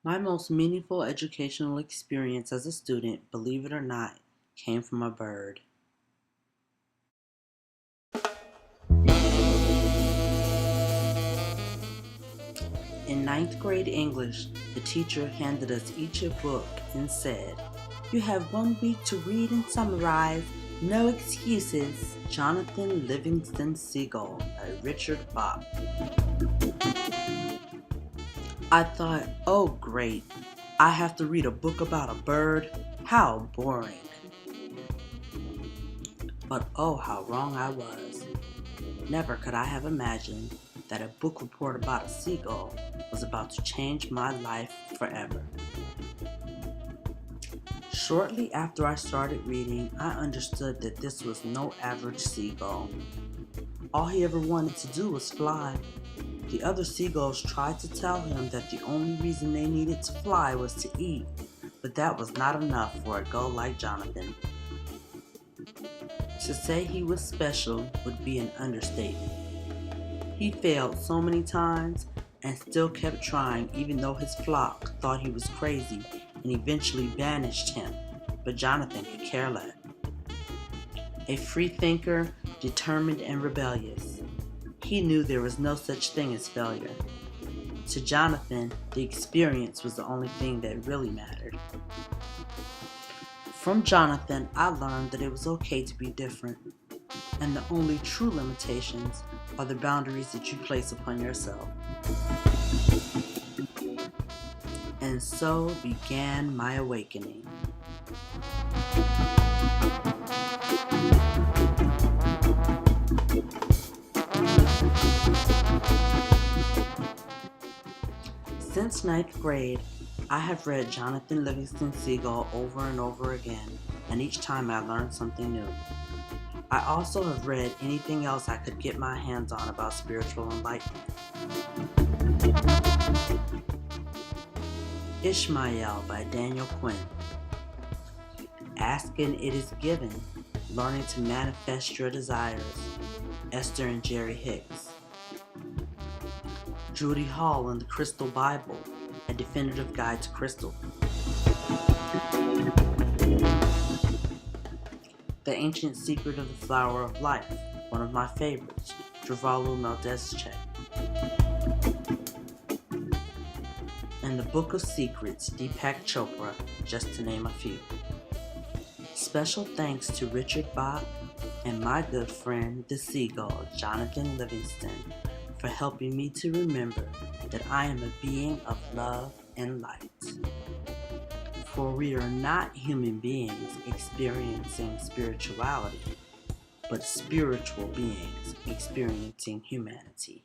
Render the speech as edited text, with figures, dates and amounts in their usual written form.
My most meaningful educational experience as a student, believe it or not, came from a bird. In ninth grade English, the teacher handed us each a book and said, "You have 1 week to read and summarize. No excuses." Jonathan Livingston Seagull by Richard Bach. I thought, oh great, I have to read a book about a bird? How boring. But oh, how wrong I was. Never could I have imagined that a book report about a seagull was about to change my life forever. Shortly after I started reading, I understood that this was no average seagull. All he ever wanted to do was fly. The other seagulls tried to tell him that the only reason they needed to fly was to eat, but that was not enough for a gull like Jonathan. To say he was special would be an understatement. He failed so many times and still kept trying even though his flock thought he was crazy and eventually banished him, but Jonathan could care less. A free thinker, determined and rebellious, he knew there was no such thing as failure. To Jonathan, the experience was the only thing that really mattered. From Jonathan, I learned that it was okay to be different, and the only true limitations are the boundaries that you place upon yourself. And so began my awakening. Since ninth grade, I have read Jonathan Livingston Seagull over and over again, and each time I learned something new. I also have read anything else I could get my hands on about spiritual enlightenment. Ishmael by Daniel Quinn. Ask and it is given, learning to manifest your desires. Esther and Jerry Hicks. Judy Hall and the Crystal Bible, a definitive guide to crystal. The Ancient Secret of the Flower of Life, one of my favorites, Drvalu Meldesche. And the Book of Secrets, Deepak Chopra, just to name a few. Special thanks to Richard Bach and my good friend, the seagull, Jonathan Livingston, for helping me to remember that I am a being of love and light. For we are not human beings experiencing spirituality, but spiritual beings experiencing humanity.